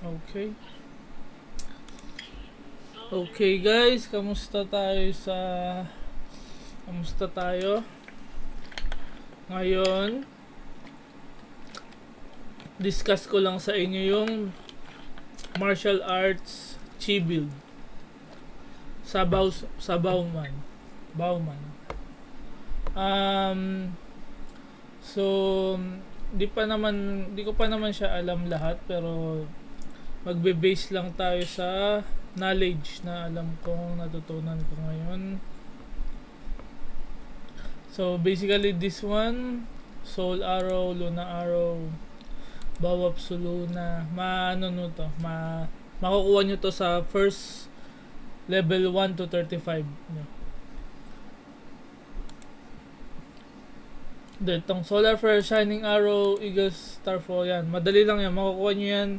Okay. Okay guys, kamusta tayo? Ngayon, discuss ko lang sa inyo yung martial arts chi build. Sa Bauman. Bauman. So di ko pa naman siya alam lahat, pero magbe-base lang tayo sa knowledge na alam kong natutunan ko ngayon. So basically this one, Soul Arrow, Luna Arrow, Bawapsu Luna, makukuha nyo to sa first level 1 to 35 nyo. Itong Solar Flare, Shining Arrow, Eagles, Starfall, yan. Madali lang yan, makukuha nyo yan.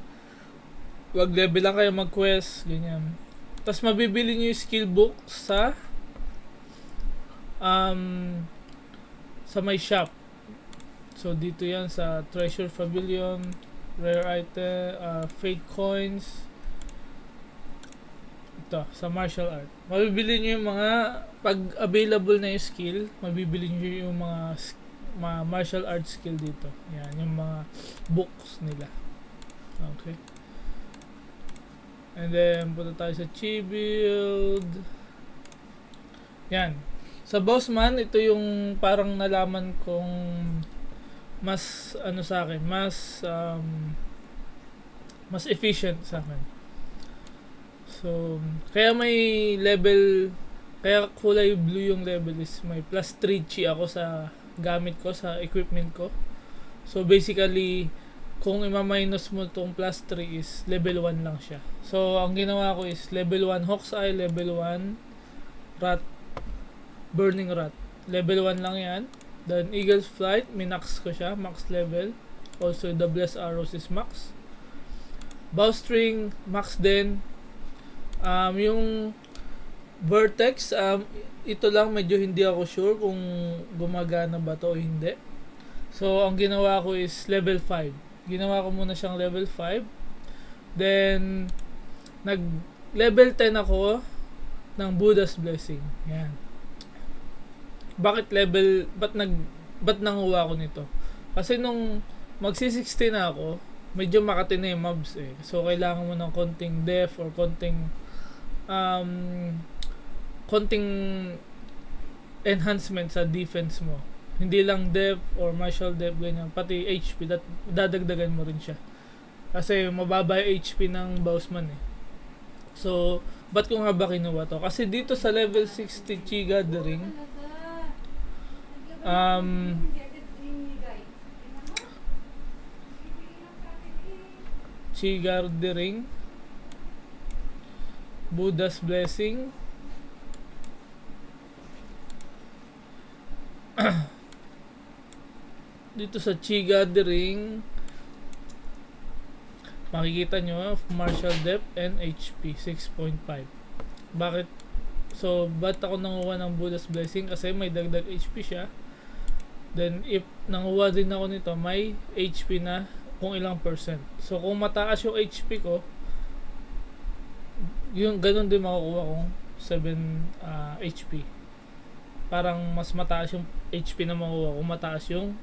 Wag level lang kayo mag-quest, ganyan. Tapos mabibili nyo yung skill book sa may shop. So dito yan sa Treasure Pavilion, Rare Item, Fate Coins. Ito, sa Martial Art. Mabibili nyo yung mga, pag available na yung skill, mabibili nyo yung mga martial art skill dito. Yan, yung mga books nila. Okay. And then, punta tayo sa chi build. Yan. Sa Bossman, ito yung parang nalaman kong mas sa akin, mas efficient sa akin. So, kaya kulay blue yung level is may plus 3 chi ako sa gamit ko, sa equipment ko. So, basically, kung ima-minus mo tong plus 3 is level 1 lang siya. So, ang ginawa ko is level 1 Hawk's Eye, level 1 Burning Rat. Level 1 lang yan. Then Eagle's Flight, minax ko siya, max level. Also the Blessed Arrows is max. Bowstring, max din. Yung Vertex, ito lang medyo hindi ako sure kung gumagana ba to o hindi. So, ang ginawa ko is level 5. Ginawa ko muna siyang level 5. Then, nag-level 10 ako ng Buddha's Blessing. Yan. Ba't nanguha ako nito? Kasi nung magsi-16 na ako, medyo makati na yung mobs eh. So, kailangan mo ng konting def or konting enhancement sa defense mo. Hindi lang def or martial def, ganyan. Pati HP, dadagdagan mo rin siya. Kasi mababa yung HP ng Bossman eh. So, ba't ko nga ba kinuha to? Kasi dito sa level 60 Chi Gathering, Chi Gathering, Buddha's Blessing, dito sa Chi Gathering, makikita nyo martial depth and HP 6.5. Bakit? So, ba't ako nanguha ng Buddha's Blessing? Kasi may dagdag HP siya. Then, if nanguha din ako nito, may HP na kung ilang percent. So, kung mataas yung HP ko, yung ganun din makukuha kong 7 HP. Parang mas mataas yung HP na makukuha kung mataas yung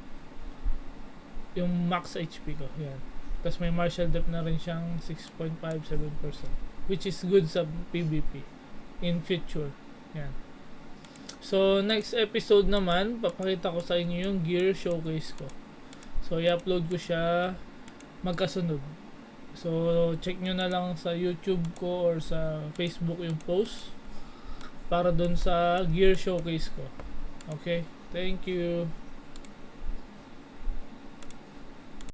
max HP ko. Yan. Tapos may martial depth na rin siyang 6.57%, which is good sa PvP in future. Yan. So, next episode naman, papakita ko sa inyo yung gear showcase ko. So, i-upload ko siya magkasunod. So, check nyo na lang sa YouTube ko or sa Facebook yung post para dun sa gear showcase ko. Okay? Thank you.